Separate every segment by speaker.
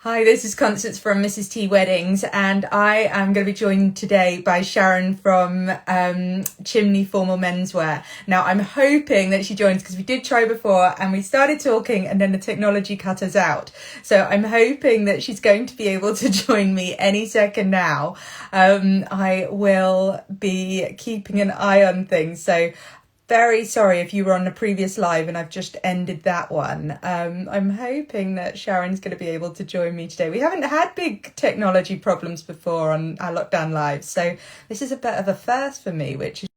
Speaker 1: Hi, this is Constance from Mrs. T Weddings, and I am going to be joined today by Sharon from Chimney Formal Menswear. Now, I'm hoping that she joins because we did try before and we started talking and then the technology cut us out. So I'm hoping that she's going to be able to join me any second now. I will be keeping an eye on things. So very sorry if you were on the previous live and I've just ended that one. I'm hoping that Sharon's going to be able to join me today. We haven't had big technology problems before on our lockdown lives, so this is a bit of a first for me, which is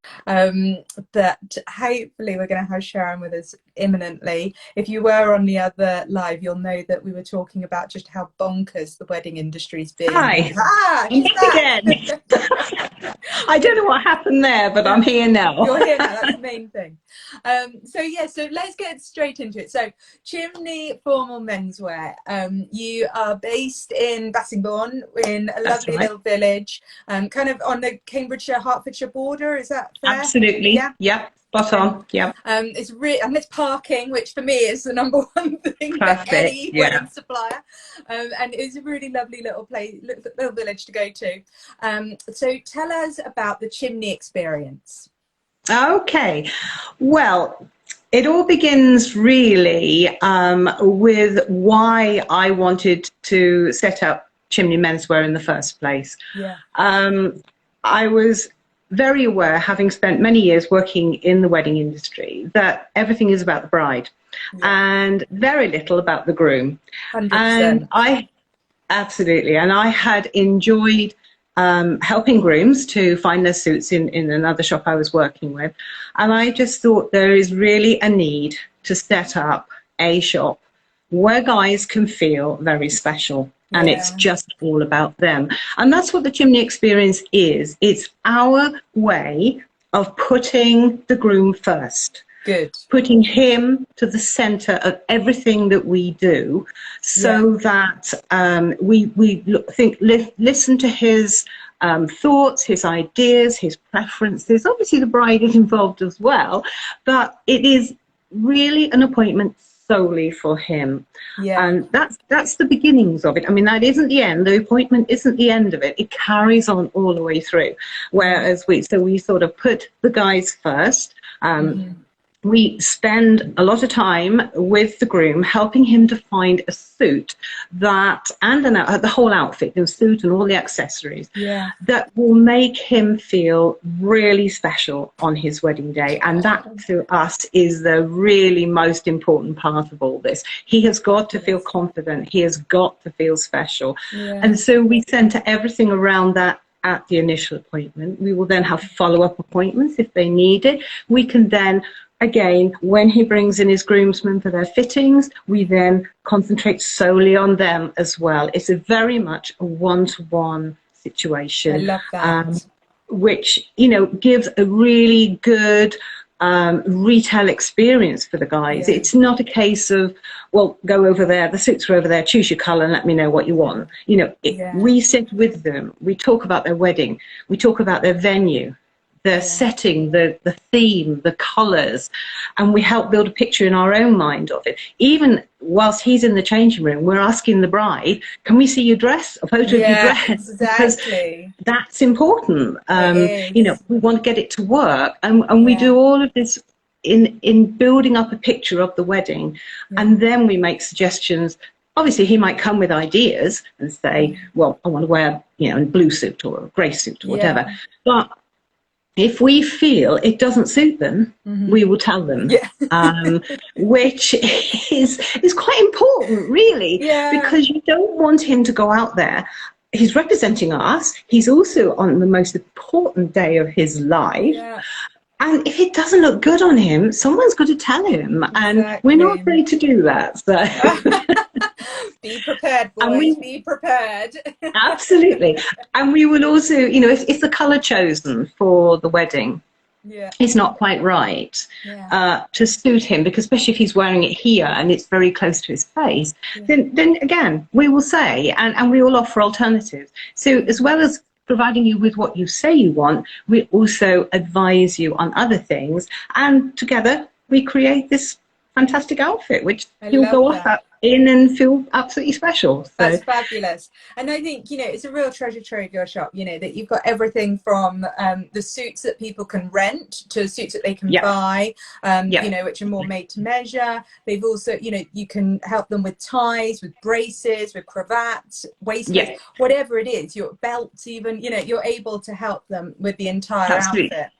Speaker 1: that hopefully we're going to have Sharon with us imminently. If you were on the other live, you'll know that we were talking about just how bonkers the wedding industry's been.
Speaker 2: Hi, I'm
Speaker 1: She's
Speaker 2: back
Speaker 1: back.
Speaker 2: again. I don't know what happened there, but I'm here now.
Speaker 1: You're here now, that's the main thing. So let's get straight into it. So Chimney Formal Menswear, you are based in Bassingbourne in a
Speaker 2: That's
Speaker 1: lovely
Speaker 2: right.
Speaker 1: little village, kind of on the Cambridgeshire-Hertfordshire border, is that fair?
Speaker 2: Absolutely.
Speaker 1: Yeah.
Speaker 2: Yep. Spot on. Yep.
Speaker 1: And it's parking, which for me is the number one thing for
Speaker 2: Perfect.
Speaker 1: any
Speaker 2: Yeah.
Speaker 1: wedding supplier. And it's a really lovely little place, little village to go to. So tell us about the chimney experience.
Speaker 2: Okay. Well, it all begins really with why I wanted to set up Chimney Menswear in the first place.
Speaker 1: Yeah.
Speaker 2: I was very aware, having spent many years working in the wedding industry, that everything is about the bride and very little about the groom.
Speaker 1: 100%.
Speaker 2: And I had enjoyed helping grooms to find their suits in another shop I was working with. And I just thought there is really a need to set up a shop where guys can feel very special. And it's just all about them. And that's what the Chimney experience is. It's our way of putting the groom first.
Speaker 1: Good.
Speaker 2: Putting him to the center of everything that we do, so that listen to his thoughts, his ideas, his preferences. Obviously, the bride is involved as well, but it is really an appointment solely for him. And that's the beginnings of it. I mean, that isn't the end. The appointment isn't the end of it. It carries on all the way through. Whereas we sort of put the guys first. We spend a lot of time with the groom, helping him to find a suit the whole outfit, the suit and all the accessories, that will make him feel really special on his wedding day. And that, to us, is the really most important part of all this. He has got to feel confident. He has got to feel special. And so we center everything around that at the initial appointment. We will then have follow-up appointments if they need it. We can then, again, when he brings in his groomsmen for their fittings, we then concentrate solely on them as well. It's a very much a one-to-one situation.
Speaker 1: I love that.
Speaker 2: Which, gives a really good retail experience for the guys. It's not a case of, well, go over there, the suits are over there, choose your colour and let me know what you want. We sit with them, we talk about their wedding, we talk about their venue, the setting, the theme, the colours, and we help build a picture in our own mind of it. Even whilst he's in the changing room, we're asking the bride, can we see your dress, a photo of your dress?
Speaker 1: Exactly.
Speaker 2: Because that's important. We want to get it to work, and we do all of this in building up a picture of the wedding, and then we make suggestions. Obviously, he might come with ideas and say, well, I want to wear, a blue suit or a grey suit or whatever. But if we feel it doesn't suit them, we will tell them, which is quite important, really, because you don't want him to go out there. He's representing us. He's also on the most important day of his life. And if it doesn't look good on him, someone's got to tell him. And we're not afraid to do that. So.
Speaker 1: Be prepared, boys. Be prepared.
Speaker 2: Absolutely. And we will also, if the colour chosen for the wedding is not quite right to suit him, because especially if he's wearing it here and it's very close to his face, then again, we will say, and we will offer alternatives. So as well as providing you with what you say you want, we also advise you on other things. And together we create this fantastic outfit, which
Speaker 1: I
Speaker 2: he'll
Speaker 1: love
Speaker 2: go off
Speaker 1: that.
Speaker 2: in and feel absolutely special. So
Speaker 1: That's fabulous. And I think, you know, it's a real treasure trove, your shop, you know, that you've got everything from the suits that people can rent to suits that they can
Speaker 2: yeah,
Speaker 1: buy,
Speaker 2: yeah,
Speaker 1: you know, which are more made to measure. They've also, you know, you can help them with ties, with braces, with cravats, waistcoats,
Speaker 2: yeah,
Speaker 1: whatever it is, your belts even, you know, you're able to help them with the entire
Speaker 2: absolutely.
Speaker 1: outfit.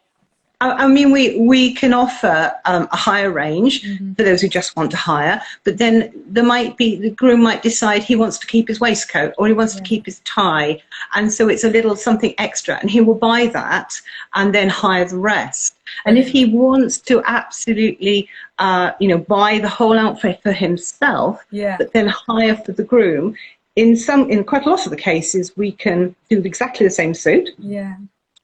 Speaker 2: I mean, we can offer a higher range
Speaker 1: Mm-hmm.
Speaker 2: for those who just want to hire, but then there might be, the groom might decide he wants to keep his waistcoat or he wants to
Speaker 1: Yeah.
Speaker 2: keep his tie, and so it's a little something extra, and he will buy that and then hire the rest. And if
Speaker 1: Brilliant.
Speaker 2: he wants to absolutely, you know, buy the whole outfit for himself,
Speaker 1: Yeah.
Speaker 2: but then hire for the groom, in quite a lot of the cases, we can do exactly the same suit,
Speaker 1: Yeah.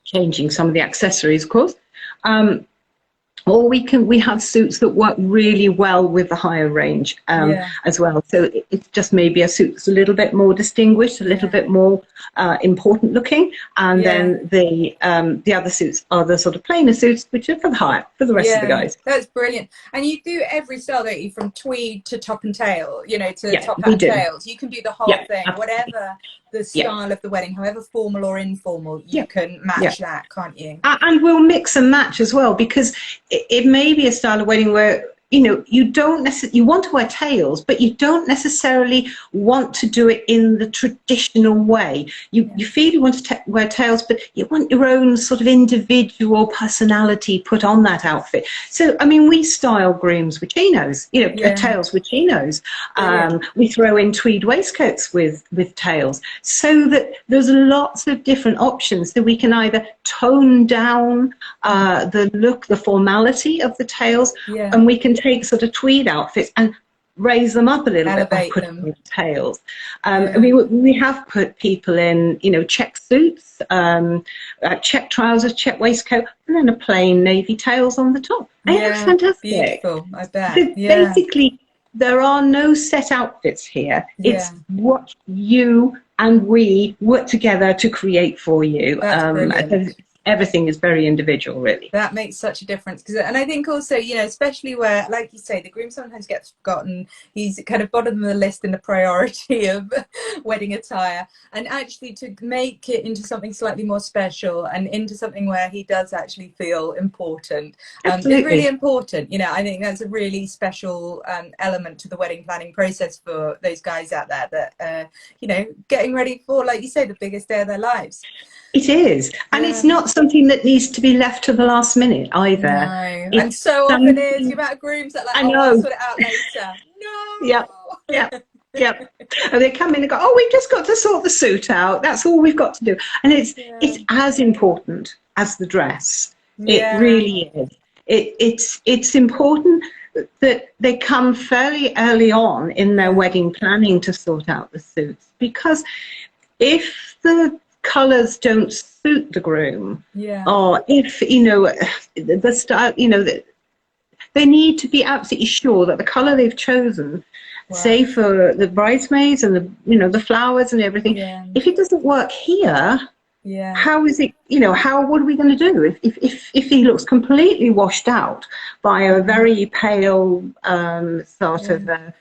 Speaker 2: changing some of the accessories, of course. Um, or we have suits that work really well with the higher range
Speaker 1: Yeah.
Speaker 2: as well. So it's just maybe a suit that's a little bit more distinguished, a little
Speaker 1: Yeah.
Speaker 2: bit more important looking, and
Speaker 1: Yeah.
Speaker 2: then the other suits are the sort of plainer suits, which are for the rest of the
Speaker 1: Yeah,
Speaker 2: guys.
Speaker 1: that's brilliant. And you do every style, don't you? From tweed to top and tail, you know, to
Speaker 2: Yeah,
Speaker 1: top hat
Speaker 2: we
Speaker 1: and
Speaker 2: do.
Speaker 1: tails. You can do the whole
Speaker 2: Yeah,
Speaker 1: thing,
Speaker 2: absolutely.
Speaker 1: whatever the
Speaker 2: Yeah,
Speaker 1: style of the wedding, however formal or informal,
Speaker 2: yeah,
Speaker 1: you can
Speaker 2: yeah.
Speaker 1: match that, can't you?
Speaker 2: And we'll mix and match as well, because it may be a style of wedding where, you know, you want to wear tails, but you don't necessarily want to do it in the traditional way.
Speaker 1: Yeah.
Speaker 2: You feel you want to wear tails, but you want your own sort of individual personality put on that outfit. So, I mean, we style grooms with chinos, you know,
Speaker 1: Yeah,
Speaker 2: tails with chinos.
Speaker 1: brilliant.
Speaker 2: We throw in tweed waistcoats with tails, so that there's lots of different options. So we can either tone down the look, the formality of the tails,
Speaker 1: Yeah,
Speaker 2: and we can take sort of tweed outfits and raise them up a little bit by
Speaker 1: elevate
Speaker 2: putting
Speaker 1: them.
Speaker 2: in tails.
Speaker 1: Yeah,
Speaker 2: We have put people in, you know, check suits, check trousers, check waistcoat, and then a plain navy tails on the top. And it looks
Speaker 1: yeah,
Speaker 2: fantastic.
Speaker 1: beautiful. I bet.
Speaker 2: So
Speaker 1: Yeah,
Speaker 2: basically, there are no set outfits here.
Speaker 1: yeah,
Speaker 2: It's what you and we work together to create for you.
Speaker 1: that's brilliant.
Speaker 2: Everything is very individual, really.
Speaker 1: That makes such a difference, because, and I think also, you know, especially where, like you say, the groom sometimes gets forgotten. He's kind of bottom of the list in the priority of wedding attire, and actually to make it into something slightly more special and into something where he does actually feel important is really
Speaker 2: Absolutely.
Speaker 1: important. You know, I think that's a really special element to the wedding planning process for those guys out there that you know, getting ready for, like you say, the biggest day of their lives.
Speaker 2: It is. And it's
Speaker 1: Yeah.
Speaker 2: not something that needs to be left to the last minute
Speaker 1: No,
Speaker 2: either.
Speaker 1: and
Speaker 2: It's
Speaker 1: so often is the
Speaker 2: something,
Speaker 1: amount of grooms that, like,
Speaker 2: I
Speaker 1: oh, I'll
Speaker 2: know.
Speaker 1: sort it out later.
Speaker 2: Yep,
Speaker 1: No.
Speaker 2: yep, yep. And they come in and go, oh, we've just got to sort the suit out. That's all we've got to do. And
Speaker 1: Yeah,
Speaker 2: it's as important as the dress. It
Speaker 1: yeah,
Speaker 2: really is. It's important that they come fairly early on in their
Speaker 1: yeah,
Speaker 2: wedding planning to sort out the suits, because if the colours don't suit the groom,
Speaker 1: yeah.
Speaker 2: or if, you know, the style, you know, they need to be absolutely sure that the colour they've chosen, say
Speaker 1: Works.
Speaker 2: for the bridesmaids and the, you know, the flowers and everything,
Speaker 1: Yeah,
Speaker 2: if it doesn't work here,
Speaker 1: yeah,
Speaker 2: how is it, you know, what are we going to do if he looks completely washed out by a very pale sort
Speaker 1: yeah,
Speaker 2: of a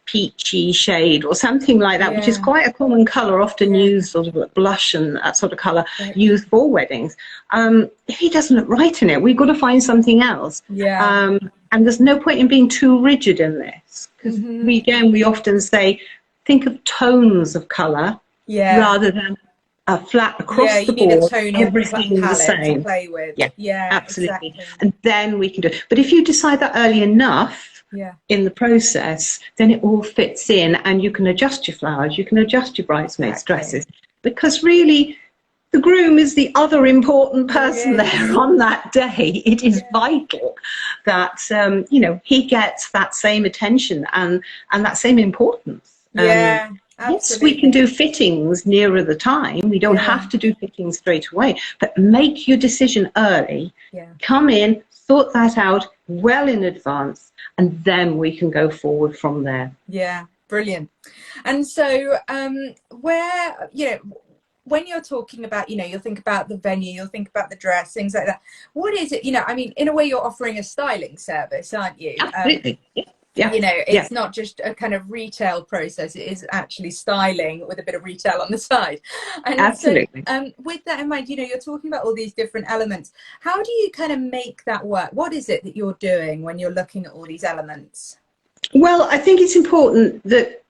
Speaker 2: peachy shade or something like that, which is
Speaker 1: yeah,
Speaker 2: quite a common colour, often
Speaker 1: yeah,
Speaker 2: used, sort of like blush and that sort of colour,
Speaker 1: exactly.
Speaker 2: used for weddings. If he doesn't look right in it, we've got to find something else.
Speaker 1: Yeah.
Speaker 2: And there's no point in being too rigid in this, because
Speaker 1: Hmm.
Speaker 2: we often say, think of tones of colour
Speaker 1: Yeah,
Speaker 2: rather than flat
Speaker 1: yeah.
Speaker 2: across the
Speaker 1: You need a
Speaker 2: board,
Speaker 1: tonal
Speaker 2: everything the
Speaker 1: palette to
Speaker 2: same.
Speaker 1: play with.
Speaker 2: Yeah,
Speaker 1: Yeah,
Speaker 2: absolutely.
Speaker 1: exactly.
Speaker 2: And then we can do it. But if you decide that early enough
Speaker 1: Yeah,
Speaker 2: in the process, then it all fits in, and you can adjust your flowers, you can adjust your bridesmaids'
Speaker 1: exactly.
Speaker 2: dresses, because really the groom is the other important
Speaker 1: He
Speaker 2: person there
Speaker 1: is.
Speaker 2: on that day. It is
Speaker 1: Yeah,
Speaker 2: vital that you know, he gets that same attention and that same importance.
Speaker 1: yeah,
Speaker 2: Yes, we can
Speaker 1: absolutely.
Speaker 2: do fittings nearer the time. We don't
Speaker 1: Yeah,
Speaker 2: have to do fittings straight away, but make your decision early.
Speaker 1: yeah.
Speaker 2: Come in, sort that out well in advance, and then we can go forward from there.
Speaker 1: Yeah, brilliant. And so, where, you know, when you're talking about, you know, you'll think about the venue, you'll think about the dress, things like that. What is it, you know, I mean, in a way you're offering a styling service, aren't you?
Speaker 2: Absolutely. Yeah.
Speaker 1: You know,
Speaker 2: Yeah.
Speaker 1: it's not just a kind of retail process, it is actually styling with a bit of retail on the side. And so
Speaker 2: Absolutely.
Speaker 1: with that in mind, you know, you're talking about all these different elements. How do you kind of make that work? What is it that you're doing when you're looking at all these elements?
Speaker 2: Well, I think it's important that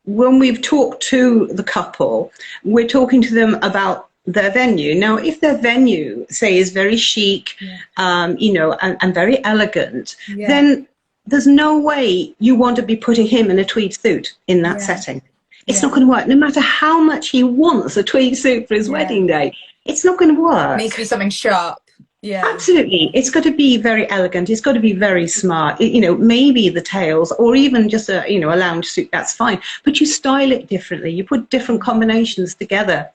Speaker 2: when we've talked to the couple, we're talking to them about their venue. Now, if their venue, say, is very chic, you know, and very elegant, then there's no way you want to be putting him in a tweed suit in that setting. It's not going to work. No matter how much he wants a tweed suit for his wedding day, it's not going to work.
Speaker 1: It needs to be something sharp. Yeah,
Speaker 2: absolutely. It's got to be very elegant. It's got to be very smart. You know, maybe the tails, or even just a, you know, a lounge suit. That's fine. But you style it differently. You put different combinations together,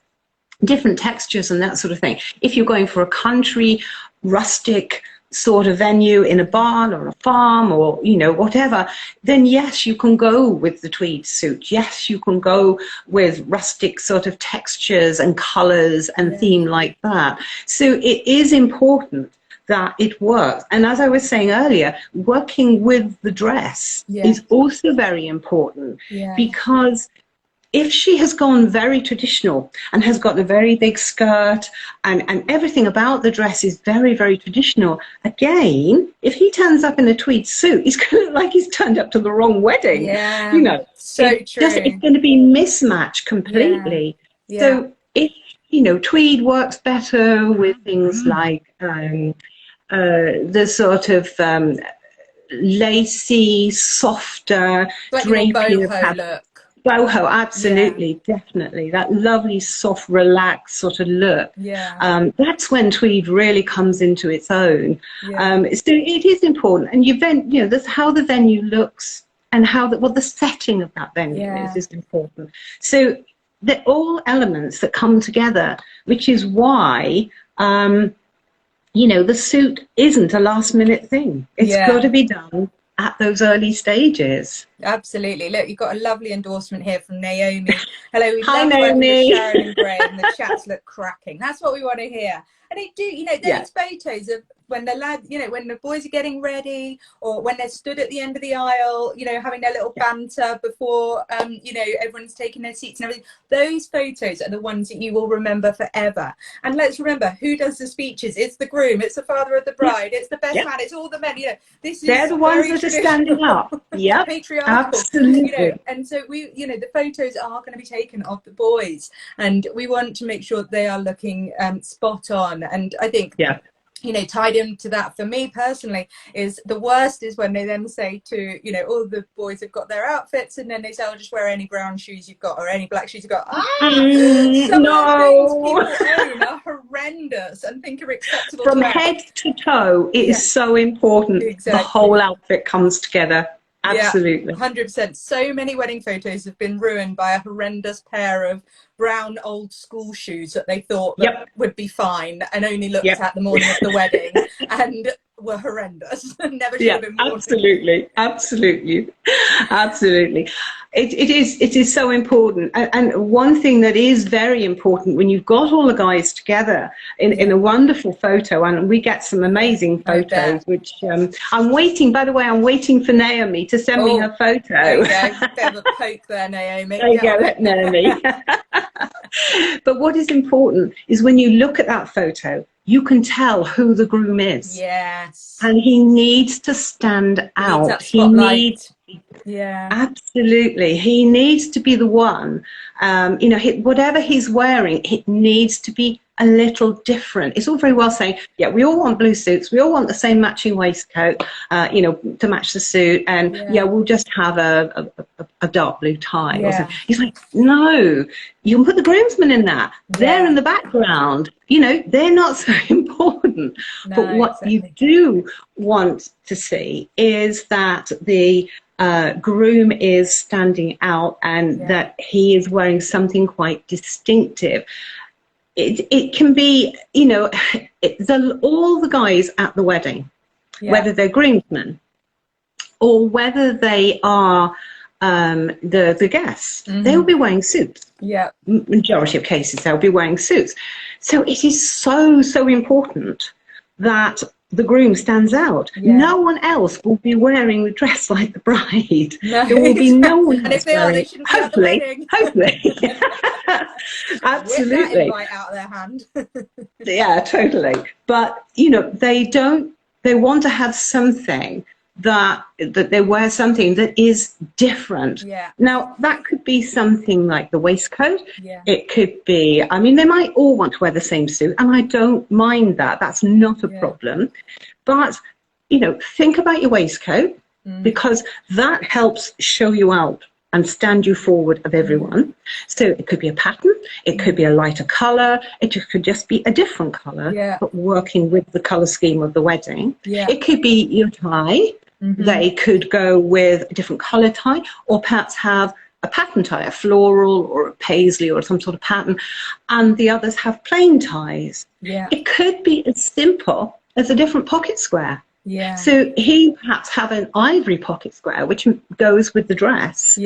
Speaker 2: different textures, and that sort of thing. If you're going for a country, rustic sort of venue in a barn or a farm, or, you know, whatever, then yes, you can go with the tweed suit. Yes, you can go with rustic sort of textures and colors and theme like that. So it is important that it works. And as I was saying earlier, working with the dress is also very important, because if she has gone very traditional and has got a very big skirt and everything about the dress is very, very traditional, again, if he turns up in a tweed suit, he's going to look like he's turned up to the wrong wedding. You know,
Speaker 1: so true.
Speaker 2: It's going to be mismatched completely. So if, you know, tweed works better with things like the sort of lacy, softer,
Speaker 1: like
Speaker 2: draping
Speaker 1: boho look.
Speaker 2: Boho, absolutely, definitely. That lovely, soft, relaxed sort of look. That's when tweed really comes into its own. So it is important. And you know, that's how the venue looks and how what the setting of that venue is important. So they're all elements that come together, which is why, you know, the suit isn't a last minute thing. It's got to be done at those early stages.
Speaker 1: Absolutely. Look, you've got a lovely endorsement here from Naomi. Hello, we
Speaker 2: Hi,
Speaker 1: love working
Speaker 2: Naomi.
Speaker 1: with Sharon and Graham. The chats look cracking. That's what we want to hear. And they do, you know, those photos of when the lad, you know, when the boys are getting ready, or when they're stood at the end of the aisle, you know, having their little banter before, you know, everyone's taking their seats and everything. Those photos are the ones that you will remember forever. And let's remember, who does the speeches? It's the groom, it's the father of the bride, it's the best man, it's all the men. You know, this is
Speaker 2: they're the ones that are standing up.
Speaker 1: Patriarchal.
Speaker 2: Absolutely.
Speaker 1: You know, and so we, you know, the photos are going to be taken of the boys, and we want to make sure they are looking spot on. And I think you know, tied into that for me personally is the worst is when they then say to, you know, all the boys have got their outfits and then they say, I'll just wear any brown shoes you've got or any black shoes you've got. Some of the things people own are horrendous and think are acceptable.
Speaker 2: From head to toe, it is so important. The whole outfit comes together. Absolutely.
Speaker 1: 100%. So many wedding photos have been ruined by a horrendous pair of brown old school shoes that they thought that would be fine and only looked at the morning of the wedding and were horrendous and never should have been worn. Absolutely.
Speaker 2: It is so important. And one thing that is very important when you've got all the guys together in a wonderful photo, and we get some amazing photos, which I'm waiting, by the way, I'm waiting for Naomi to send me her photo.
Speaker 1: There you go. Bit of a poke there, Naomi.
Speaker 2: There you go, Naomi. But what is important is when you look at that photo, you can tell who the groom is.
Speaker 1: Yes.
Speaker 2: And he needs to stand out. He needs, absolutely. He needs to be the one. You know, whatever he's wearing, it needs to be a little different. It's all very well saying, yeah, we all want blue suits. We all want the same matching waistcoat, you know, to match the suit. And we'll just have a dark blue tie. Or something. He's like, no, you can put the groomsmen in that. They're in the background. You know, they're not so important. No, but what you do want to see is that the groom is standing out and that he is wearing something quite distinctive. It can be, you know, all the guys at the wedding, whether they're groomsmen or whether they are the guests. They will be wearing suits.
Speaker 1: Yeah.
Speaker 2: Majority of cases, they'll be wearing suits. So it is so important that the groom stands out.
Speaker 1: Yeah.
Speaker 2: No one else will be wearing the dress like the bride.
Speaker 1: No.
Speaker 2: There will be no one else
Speaker 1: And if they are,
Speaker 2: wearing
Speaker 1: they
Speaker 2: it.
Speaker 1: shouldn't be at the wedding.
Speaker 2: Hopefully.
Speaker 1: Whip that
Speaker 2: Absolutely.
Speaker 1: invite out of their hand.
Speaker 2: Yeah, totally. But, you know, they want to have something that they wear something that is different.
Speaker 1: Yeah.
Speaker 2: Now, that could be something like the waistcoat.
Speaker 1: Yeah.
Speaker 2: It could be, I mean, they might all want to wear the same suit, and I don't mind that. That's not a problem. But, you know, think about your waistcoat, because that helps show you out and stand you forward of everyone. So it could be a pattern, it could be a lighter colour, it could just be a different colour, but working with the colour scheme of the wedding. It could be your tie. They could go with a different colour tie, or perhaps have a pattern tie, a floral or a paisley or some sort of pattern, and the others have plain ties. It could be as simple as a different pocket square. So he perhaps have an ivory pocket square, which goes with the dress.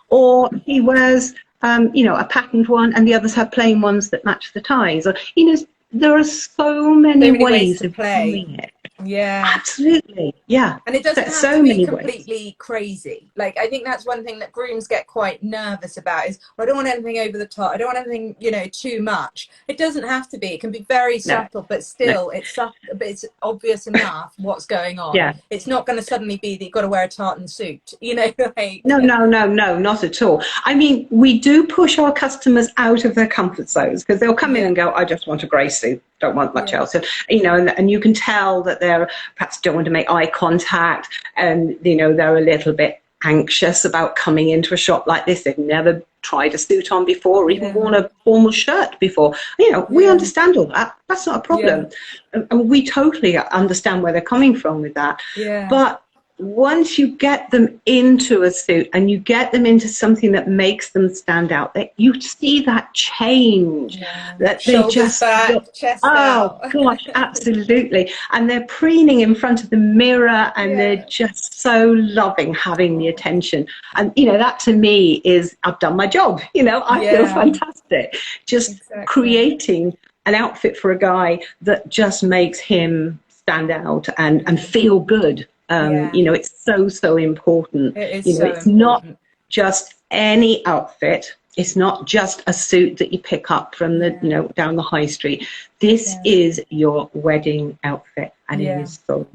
Speaker 2: Or he wears, you know, a patterned one, and the others have plain ones that match the ties. Or, you know, there are so many ways of doing it. Absolutely. Yeah.
Speaker 1: And it doesn't have
Speaker 2: so
Speaker 1: to be
Speaker 2: many
Speaker 1: completely
Speaker 2: ways.
Speaker 1: crazy. Like, I think that's one thing that grooms get quite nervous about is, well, I don't want anything over the top. I don't want anything, you know, too much. It doesn't have to be. It can be very subtle, but still it's subtle, but it's obvious enough what's going on. It's not going to suddenly be that you've got to wear a tartan suit, you know, like.
Speaker 2: No, not at all. I mean, we do push our customers out of their comfort zones, because they'll come in and go, I just want a grey suit, don't want much else. So, you know, and you can tell that they're perhaps don't want to make eye contact, and, you know, they're a little bit anxious about coming into a shop like this. They've never tried a suit on before, or even worn a formal shirt before. You know, we understand all that. That's not a problem. And we totally understand where they're coming from with that. But once you get them into a suit and you get them into something that makes them stand out, that you see that change, that they
Speaker 1: Shoulders
Speaker 2: just
Speaker 1: back,
Speaker 2: look,
Speaker 1: chest out.
Speaker 2: gosh, absolutely. And they're preening in front of the mirror, and they're just so loving having the attention. And, you know, that to me is, I've done my job. You know, I feel fantastic. Just creating an outfit for a guy that just makes him stand out and feel good. You know, it's so important.
Speaker 1: It is,
Speaker 2: you know, it's not just any outfit. It's not just a suit that you pick up from the, you know, down the high street. This is your wedding outfit, and it is so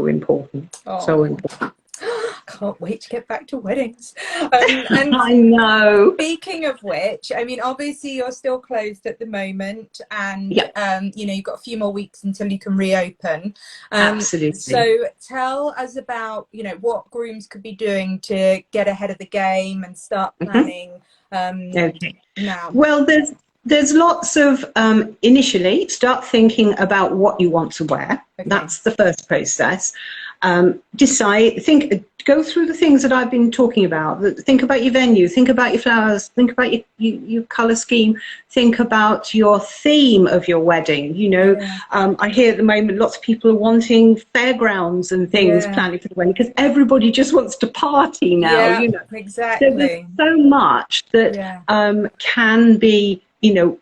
Speaker 2: important. So important.
Speaker 1: Can't wait to get back to weddings. And
Speaker 2: I know.
Speaker 1: Speaking of which, I mean, obviously you're still closed at the moment, and you know, you've got a few more weeks until you can reopen.
Speaker 2: Absolutely.
Speaker 1: So tell us about, you know, what grooms could be doing to get ahead of the game and start planning now.
Speaker 2: Well, there's lots of initially start thinking about what you want to wear. That's the first process. Decide, go through the things that I've been talking about. Think about your venue, think about your flowers, think about your colour scheme, think about your theme of your wedding. You know, I hear at the moment lots of people are wanting fairgrounds and things planning for the wedding, because everybody just wants to party now. You know,
Speaker 1: exactly.
Speaker 2: So there's so much that can be, you know,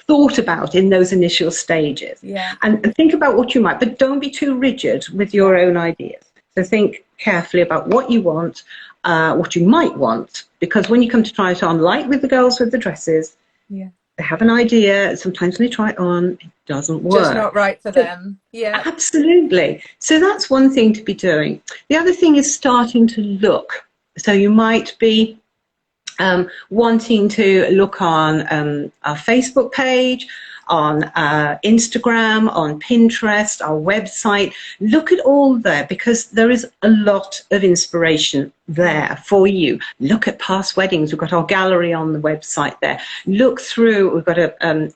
Speaker 2: thought about in those initial stages. And think about what you might, but don't be too rigid with your own ideas. So think carefully about what you want, what you might want, because when you come to try it on, like with the girls with the dresses, they have an idea. Sometimes when they try it on, it doesn't work.
Speaker 1: Just not right for them.
Speaker 2: Absolutely. So that's one thing to be doing. The other thing is starting to look. So you might be wanting to look on our Facebook page, on Instagram, on Pinterest, our website. Look at all there, because there is a lot of inspiration there for you. Look at past weddings. We've got our gallery on the website there. Look through. We've got a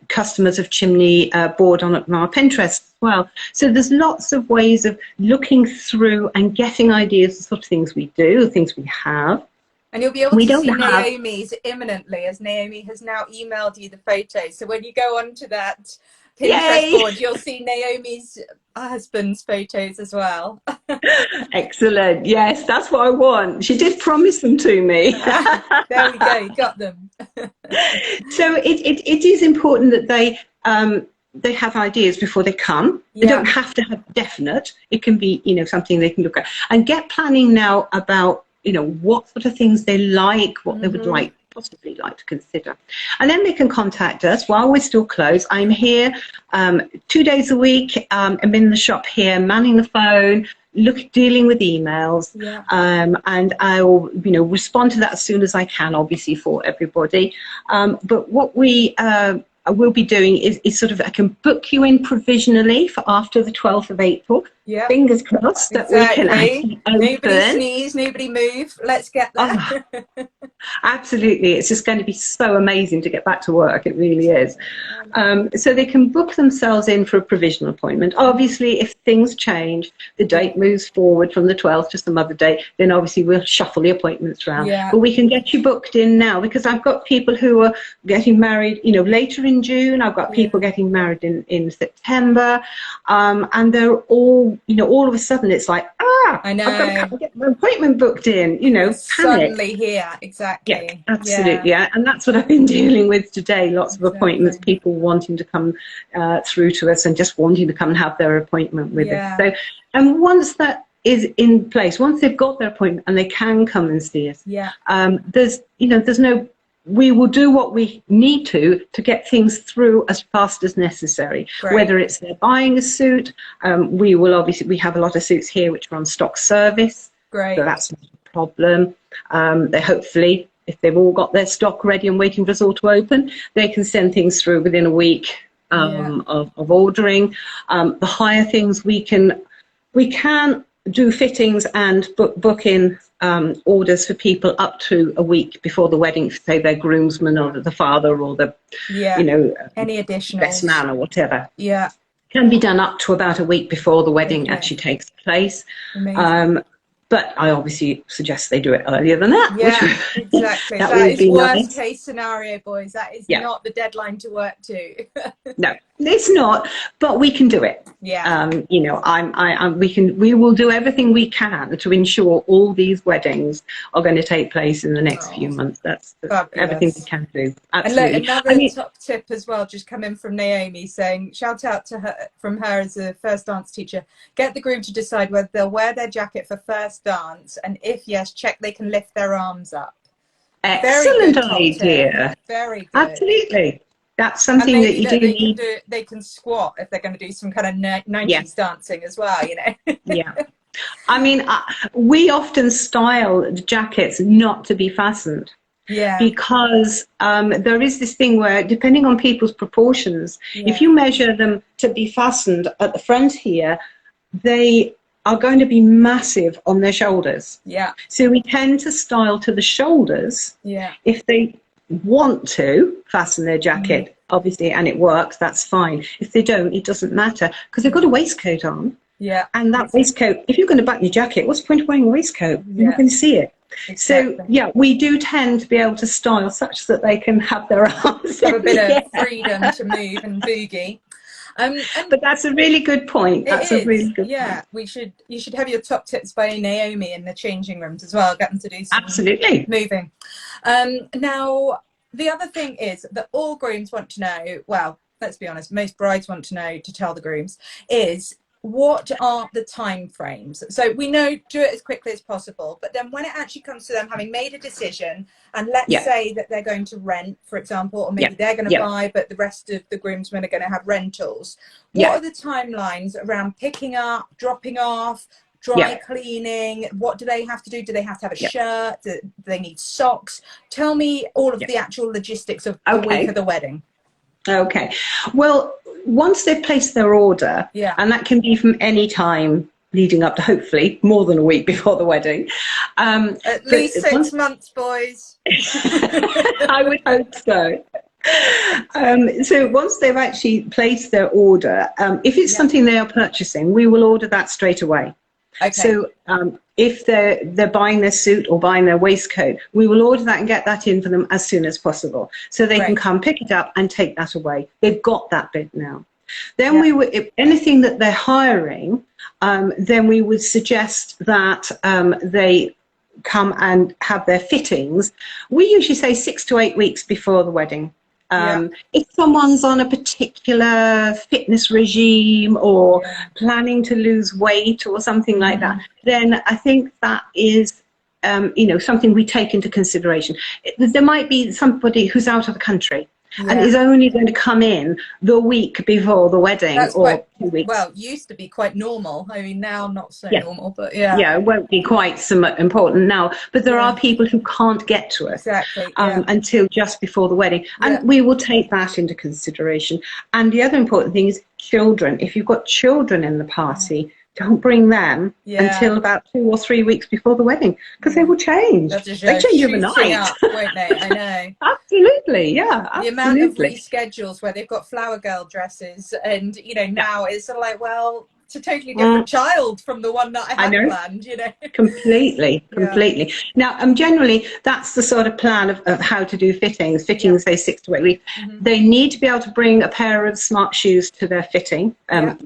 Speaker 2: customers of Chimney board on our Pinterest as well. So there's lots of ways of looking through and getting ideas of the sort of things we do, the things we have.
Speaker 1: And you'll be able to see Naomi's imminently, as Naomi has now emailed you the photos. So when you go onto that Pinterest
Speaker 2: Yay!
Speaker 1: board, you'll see Naomi's husband's photos as well.
Speaker 2: Excellent. Yes, that's what I want. She did promise them to me.
Speaker 1: There we go, you got them.
Speaker 2: So it is important that they have ideas before they come. They
Speaker 1: Yeah.
Speaker 2: don't have to have definite. It can be, something they can look at and get planning now about, what sort of things they like, what they would possibly like to consider. And then they can contact us while we're still closed. I'm here 2 days a week. I'm in the shop here, manning the phone, dealing with emails, and I will, respond to that as soon as I can, obviously, for everybody. But what we will be doing is sort of, I can book you in provisionally for after the 12th of April.
Speaker 1: Yeah.
Speaker 2: Fingers crossed that we can actually open.
Speaker 1: Nobody sneeze, nobody move. Let's get there.
Speaker 2: Oh, absolutely. It's just going to be so amazing to get back to work. It really is. So they can book themselves in for a provisional appointment. Obviously, if things change, the date moves forward from the 12th to some other date, then obviously we'll shuffle the appointments around. But we can get you booked in now, because I've got people who are getting married, later in June. I've got people getting married in September. And they're all, all of a sudden it's like,
Speaker 1: I know.
Speaker 2: I've got to come and get my appointment booked in, panic.
Speaker 1: Suddenly here, exactly.
Speaker 2: Yeah, absolutely. Yeah. And that's what I've been dealing with today. Lots of appointments, people wanting to come through to us and just wanting to come and have their appointment with us. So, and once that is in place, once they've got their appointment and they can come and see us, there's no, we will do what we need to get things through as fast as necessary. Great. Whether it's they're buying a suit, we have a lot of suits here which are on stock service. Great. So that's not a problem. They hopefully, if they've all got their stock ready and waiting for us all to open, they can send things through within a week of ordering. The higher things we can do fittings and book in orders for people up to a week before the wedding, say their groomsman or the father or the
Speaker 1: any additional
Speaker 2: best man or whatever.
Speaker 1: Yeah,
Speaker 2: can be done up to about a week before the wedding actually takes place. Amazing. But I obviously suggest they do it earlier than that.
Speaker 1: Yeah, exactly. that is worst case scenario, boys. That is not the deadline to work to.
Speaker 2: No, it's not. But we can do it. Yeah. We will do everything we can to ensure all these weddings are going to take place in the next few months. That's everything we can do. Absolutely.
Speaker 1: And look, another top tip as well, just come in from Naomi saying, shout out to her from her as a first dance teacher. Get the groom to decide whether they'll wear their jacket for first dance, and if yes, check they can lift their arms up.
Speaker 2: Excellent idea.
Speaker 1: Very good.
Speaker 2: Absolutely. That's something that you need.
Speaker 1: They can squat if they're going to do some kind of 90s dancing as well,
Speaker 2: Yeah. I mean, we often style jackets not to be fastened. Yeah. Because there is this thing where, depending on people's proportions, if you measure them to be fastened at the front here, they are going to be massive on their shoulders. Yeah. So we tend to style to the shoulders. Yeah. If they want to fasten their jacket, obviously, and it works, that's fine. If they don't, it doesn't matter, because they've got a waistcoat on. Yeah. And that waistcoat, if you're going to button your jacket, what's the point of wearing a waistcoat? You're not going to see it. Exactly. So, yeah, we do tend to be able to style such that they can have their arms.
Speaker 1: Have a bit of freedom to move and boogie.
Speaker 2: But that's a really good point. That's a really good
Speaker 1: point. You should have your top tips by Naomi in the changing rooms as well. Get them to do some moving. Now, the other thing is that all grooms want to know, well, let's be honest, most brides want to know, to tell the grooms, is what are the time frames? So we know, do it as quickly as possible, but then when it actually comes to them having made a decision, and let's say that they're going to rent, for example, or maybe they're going to buy, but the rest of the groomsmen are going to have rentals. What are the timelines around picking up, dropping off, dry cleaning? What do they have to do? Do they have to have a shirt? Do they need socks? Tell me all of the actual logistics of the week of the wedding.
Speaker 2: Okay. Well, once they've placed their order, and that can be from any time leading up to, hopefully, more than a week before the wedding.
Speaker 1: At least 6 months, boys.
Speaker 2: I would hope so. So once they've actually placed their order, if it's something they are purchasing, we will order that straight away. Okay. So if they're buying their suit or buying their waistcoat, we will order that and get that in for them as soon as possible, so they can come pick it up and take that away. They've got that bit now. Then we would, if anything that they're hiring, then we would suggest that they come and have their fittings. We usually say 6 to 8 weeks before the wedding. If someone's on a particular fitness regime or planning to lose weight or something like that, then I think that is, you know, something we take into consideration. There might be somebody who's out of the country and is only going to come in the week before the wedding.
Speaker 1: That's
Speaker 2: or
Speaker 1: quite,
Speaker 2: 2 weeks.
Speaker 1: well, used to be quite normal. I mean, now not so
Speaker 2: Yeah.
Speaker 1: normal, but
Speaker 2: Yeah, it won't be quite so important now. But there are people who can't get to us until just before the wedding. And we will take that into consideration. And the other important thing is children. If you've got children in the party, don't bring them until about 2 or 3 weeks before the wedding, because they will change. They change overnight.
Speaker 1: Up, won't they? I know.
Speaker 2: Absolutely, yeah. Absolutely.
Speaker 1: The amount of reschedules where they've got flower girl dresses, and you know, now it's sort of like, well, it's a totally different child from the one that I had planned, you know. Completely.
Speaker 2: Now, generally, that's the sort of plan of how to do fittings. Fittings, say 6 to 8 weeks. They need to be able to bring a pair of smart shoes to their fitting,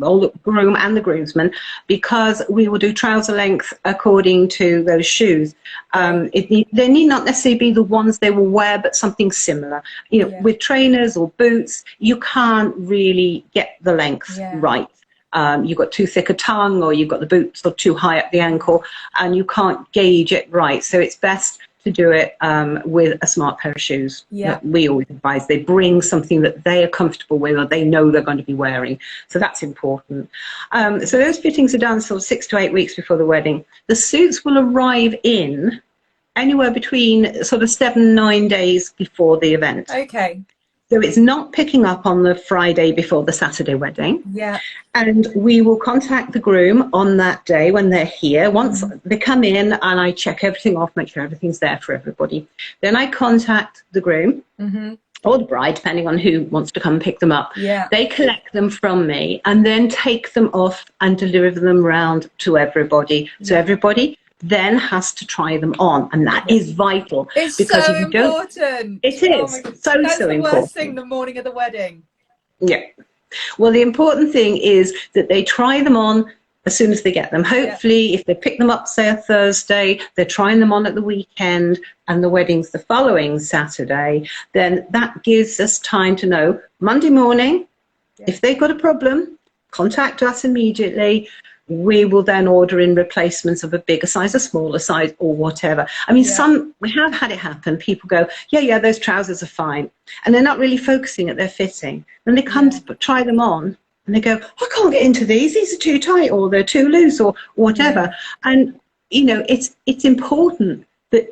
Speaker 2: all the groom and the groomsman, because we will do trouser length according to those shoes. They need not necessarily be the ones they will wear, but something similar. You know, with trainers or boots, you can't really get the length right. You've got too thick a tongue, or you've got the boots or too high up the ankle, and you can't gauge it right. So it's best to do it with a smart pair of shoes. We always advise they bring something that they are comfortable with or they know they're going to be wearing. So that's important. So those fittings are done sort of 6 to 8 weeks before the wedding. The suits will arrive in anywhere between sort of 7 and 9 days before the event.
Speaker 1: Okay.
Speaker 2: So it's not picking up on the Friday before the Saturday wedding. And we will contact the groom on that day when they're here. Once they come in and I check everything off, make sure everything's there for everybody. Then I contact the groom or the bride, depending on who wants to come pick them up. They collect them from me and then take them off and deliver them round to everybody. So everybody then has to try them on, and that is vital.
Speaker 1: It's
Speaker 2: because
Speaker 1: so
Speaker 2: if you don't,
Speaker 1: important.
Speaker 2: it is so important.
Speaker 1: That's the worst thing, the morning of the wedding.
Speaker 2: Well, the important thing is that they try them on as soon as they get them. Hopefully, if they pick them up, say, a Thursday, they're trying them on at the weekend, and the wedding's the following Saturday, then that gives us time to know Monday morning, if they've got a problem, contact us immediately. We will then order in replacements of a bigger size, a smaller size, or whatever. I mean, we have had it happen. People go, those trousers are fine. And they're not really focusing at their fitting. Then they come to try them on and they go, I can't get into these. These are too tight, or they're too loose, or whatever. And, you know, it's important that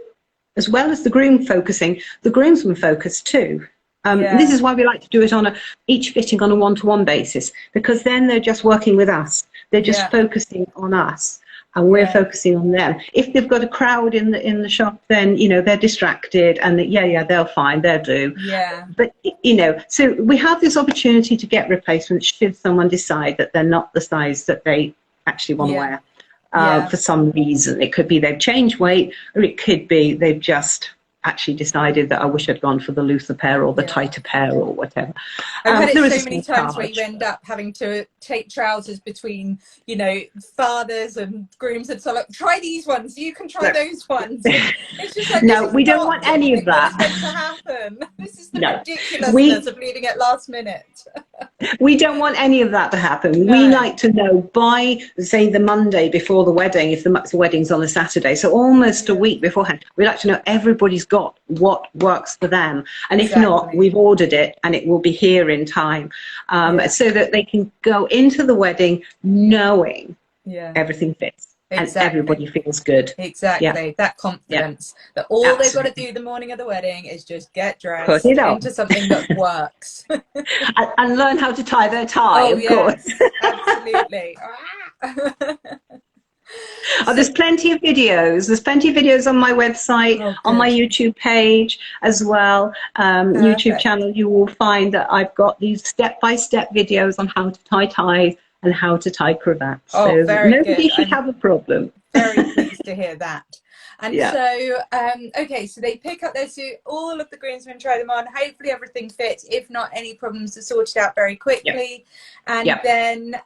Speaker 2: as well as the groom focusing, the groomsman focus too. This is why we like to do it on each fitting on a one-to-one basis, because then they're just working with us. They're just focusing on us, and we're focusing on them. If they've got a crowd in the shop, then, you know, they're distracted, and they'll find, they'll do. But, you know, so we have this opportunity to get replacements should someone decide that they're not the size that they actually want to wear for some reason. It could be they've changed weight, or it could be they've just actually decided that I wish I'd gone for the looser pair or the tighter pair or whatever.
Speaker 1: I've had it so many times where you end up having to take trousers between, you know, fathers and grooms, and so like, try these ones, you can try those ones. It's just like,
Speaker 2: no, we don't want any of that.
Speaker 1: What is meant to happen? This is the ridiculousness of leaving it last minute.
Speaker 2: We don't want any of that to happen. We like to know by, say, the Monday before the wedding, if the wedding's on a Saturday, so almost a week beforehand, we like to know everybody's got what works for them. And if not, we've ordered it and it will be here in time, so that they can go into the wedding knowing everything fits. And everybody feels good.
Speaker 1: That confidence that all they've got to do the morning of the wedding is just get dressed into something that works.
Speaker 2: and learn how to tie their tie, of course.
Speaker 1: Absolutely.
Speaker 2: There's plenty of videos. There's plenty of videos on my website, on my YouTube page as well. YouTube channel, you will find that I've got these step-by-step videos on how to tie ties and how to tie cravats. So nobody should have a problem.
Speaker 1: Very pleased to hear that. And
Speaker 2: Yeah.
Speaker 1: so, okay, so they pick up their suit, all of the groomsmen try them on, hopefully everything fits. If not, any problems are sorted out very quickly.
Speaker 2: Yeah.
Speaker 1: And
Speaker 2: Yeah.
Speaker 1: then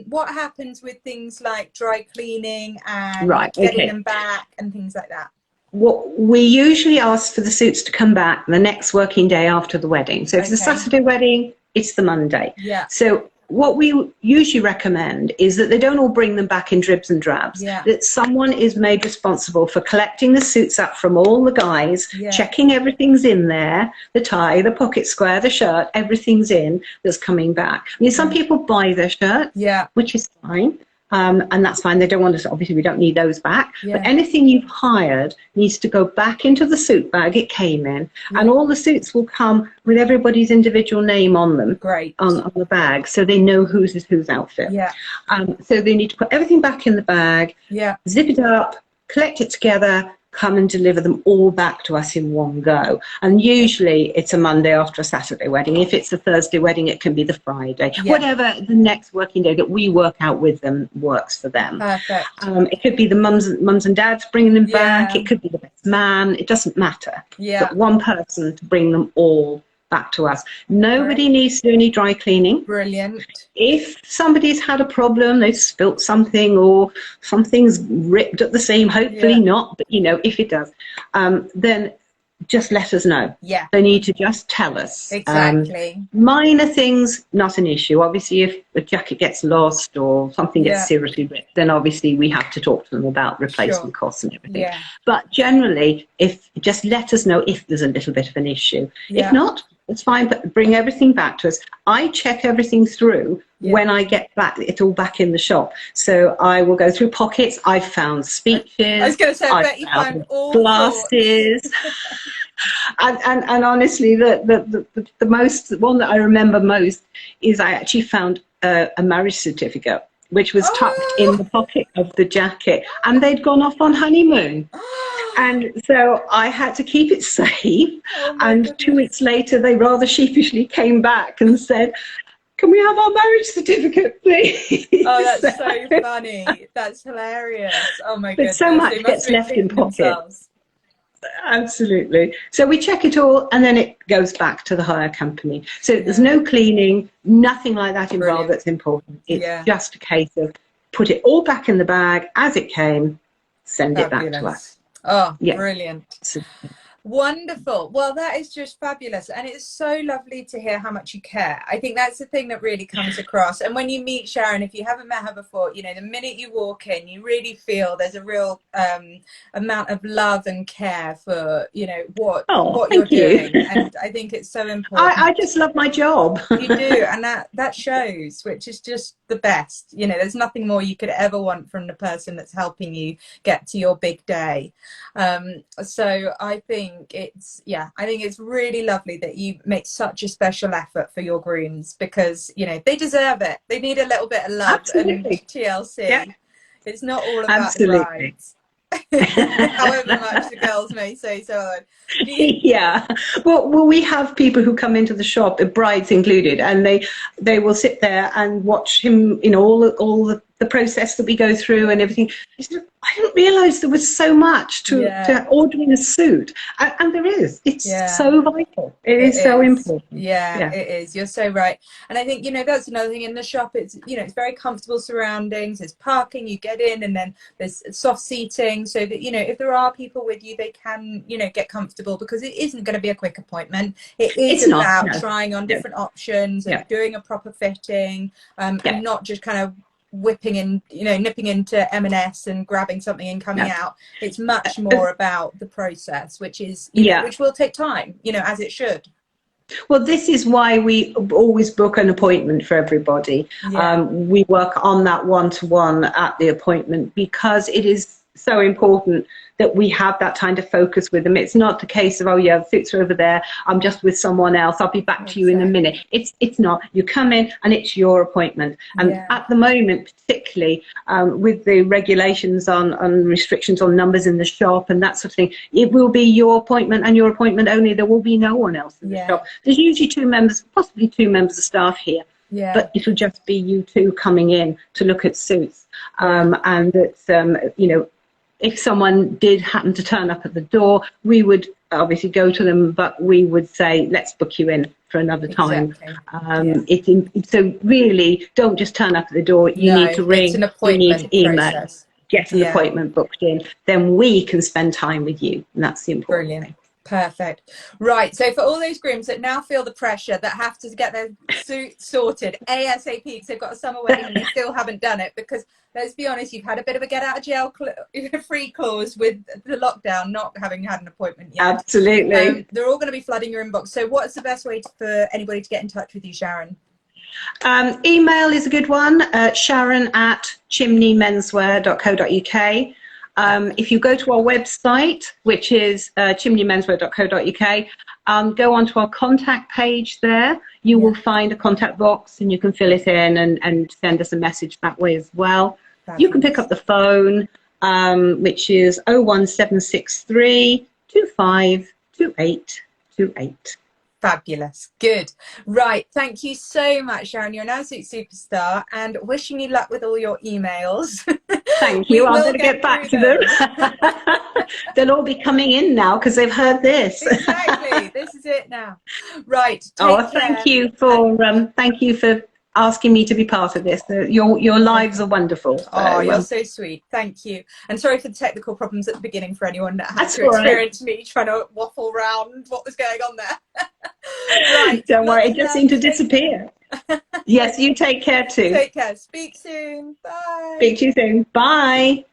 Speaker 1: what happens with things like dry cleaning and
Speaker 2: Right.
Speaker 1: getting
Speaker 2: Okay.
Speaker 1: them back and things like that?
Speaker 2: What we usually ask for the suits to come back the next working day after the wedding. So if it's a
Speaker 1: Okay.
Speaker 2: Saturday wedding, it's the Monday.
Speaker 1: Yeah.
Speaker 2: So what we usually recommend is that they don't all bring them back in dribs and drabs.
Speaker 1: Yeah.
Speaker 2: That someone is made responsible for collecting the suits up from all the guys,
Speaker 1: Yeah.
Speaker 2: checking everything's in there, the tie, the pocket square, the shirt, everything's in that's coming back. I mean, some people buy their shirts,
Speaker 1: Yeah.
Speaker 2: which is fine. And that's fine. They don't want us, obviously we don't need those back.
Speaker 1: Yeah.
Speaker 2: But anything you've hired needs to go back into the suit bag it came in.
Speaker 1: Yeah.
Speaker 2: And all the suits will come with everybody's individual name on them.
Speaker 1: Great.
Speaker 2: On the bag, so they know whose is whose outfit.
Speaker 1: Yeah.
Speaker 2: So they need to put everything back in the bag,
Speaker 1: Yeah.
Speaker 2: zip it up, collect it together, come and deliver them all back to us in one go. And usually it's a Monday after a Saturday wedding. If it's a Thursday wedding, it can be the Friday.
Speaker 1: Yeah.
Speaker 2: Whatever the next working day that we work out with them works for them.
Speaker 1: Perfect.
Speaker 2: It could be the mums and dads bringing them back.
Speaker 1: Yeah.
Speaker 2: It could be the best man. It doesn't matter.
Speaker 1: Yeah.
Speaker 2: But one person to bring them all back to us. Nobody needs to do any dry cleaning.
Speaker 1: Brilliant.
Speaker 2: If somebody's had a problem, they've spilt something or something's ripped at the seam, hopefully not, but you know, if it does, then just let us know.
Speaker 1: Yeah.
Speaker 2: They need to just tell us.
Speaker 1: Exactly.
Speaker 2: Minor things, not an issue. Obviously, if a jacket gets lost or something gets seriously ripped, then obviously we have to talk to them about replacement costs and everything.
Speaker 1: Yeah.
Speaker 2: But generally, if just let us know if there's a little bit of an issue.
Speaker 1: Yeah.
Speaker 2: If not, it's fine, but bring everything back to us. I check everything through when I get back, it's all back in the shop. So I will go through pockets. I've found speeches.
Speaker 1: I was going to say, I bet you found all
Speaker 2: glasses. and honestly, the one that I remember most is I actually found a marriage certificate, which was tucked in the pocket of the jacket, and they'd gone off on honeymoon. And so I had to keep it safe. And 2 weeks later, they rather sheepishly came back and said, "Can we have our marriage certificate, please?"
Speaker 1: Oh, that's so funny. That's hilarious. Oh my goodness.
Speaker 2: But so much gets left in pockets. Absolutely. So we check it all, and then it goes back to the hire company. So there's no cleaning, nothing like that involved. That's important. It's just a case of put it all back in the bag as it came, send it back to us.
Speaker 1: Oh, brilliant. Wonderful. Well, that is just fabulous, and it's so lovely to hear how much you care. I think that's the thing that really comes across. And when you meet Sharon, if you haven't met her before, you know, the minute you walk in, you really feel there's a real amount of love and care for, you know, what you're doing. And I think it's so important.
Speaker 2: I just love my job.
Speaker 1: You do, and that shows, which is just the best. You know, there's nothing more you could ever want from the person that's helping you get to your big day. So I think it's really lovely that you make such a special effort for your grooms, because you know they deserve it. They need a little bit of love. Absolutely. And TLC. Yeah. It's not all about the brides. However much the girls may say so.
Speaker 2: Yeah. Well, we have people who come into the shop, brides included, and they will sit there and watch him, you know, all the process that we go through and everything. I didn't realise there was so much to ordering a suit, and there is. It's so vital. It is so important.
Speaker 1: Yeah, it is. You're so right. And I think, you know, that's another thing in the shop. It's, you know, it's very comfortable surroundings. There's parking, you get in, and then there's soft seating, so that, you know, if there are people with you, they can, you know, get comfortable, because it isn't going to be a quick appointment. It's about trying on different options and doing a proper fitting, and not just kind of nipping into M&S and grabbing something and coming out. It's much more about the process, which is, you know, which will take time, you know, as it should.
Speaker 2: Well, this is why we always book an appointment for everybody. We work on that one-to-one at the appointment, because it is so important that we have that time to focus with them. It's not the case of, oh yeah, the suits are over there, I'm just with someone else, I'll be back to you in a minute. It's not. You come in and it's your appointment. And at the moment, particularly with the regulations on restrictions on numbers in the shop and that sort of thing, it will be your appointment and your appointment only. There will be no one else in the shop. There's usually possibly two members of staff here. But it'll just be you two coming in to look at suits. And it's, you know, if someone did happen to turn up at the door, we would obviously go to them, but we would say, let's book you in for another time. So really, don't just turn up at the door. You
Speaker 1: No,
Speaker 2: need to
Speaker 1: it's
Speaker 2: ring,
Speaker 1: an
Speaker 2: you need
Speaker 1: appointment
Speaker 2: to email,
Speaker 1: process.
Speaker 2: get an appointment booked in. Then we can spend time with you, and that's the important
Speaker 1: Brilliant.
Speaker 2: thing.
Speaker 1: Perfect. Right. So for all those grooms that now feel the pressure, that have to get their suit sorted ASAP because they've got a summer wedding and they still haven't done it, because let's be honest, you've had a bit of a get out of jail free clause with the lockdown, not having had an appointment yet.
Speaker 2: Absolutely.
Speaker 1: They're all going to be flooding your inbox. So what's the best way for anybody to get in touch with you, Sharon?
Speaker 2: Email is a good one, Sharon at chimneymenswear.co.uk. If you go to our website, which is chimneymenswear.co.uk, go onto our contact page there. You will find a contact box and you can fill it in and send us a message that way as well. Fabulous. You can pick up the phone, which is 01763 252828.
Speaker 1: Fabulous. Good. Right. Thank you so much, Sharon. You're an absolute superstar, and wishing you luck with all your emails.
Speaker 2: Thank you. I'm going to get back to them. They'll all be coming in now because they've heard this.
Speaker 1: Exactly. This is it now. Right.
Speaker 2: Thank you for asking me to be part of this. Your lives are wonderful.
Speaker 1: So, you're so sweet. Thank you. And sorry for the technical problems at the beginning for anyone that had to experience me trying to waffle around what was going on there. Right.
Speaker 2: Don't worry, it just seemed to disappear. Yes, you take care too.
Speaker 1: Take care. Speak soon. Bye.
Speaker 2: Speak to you soon. Bye.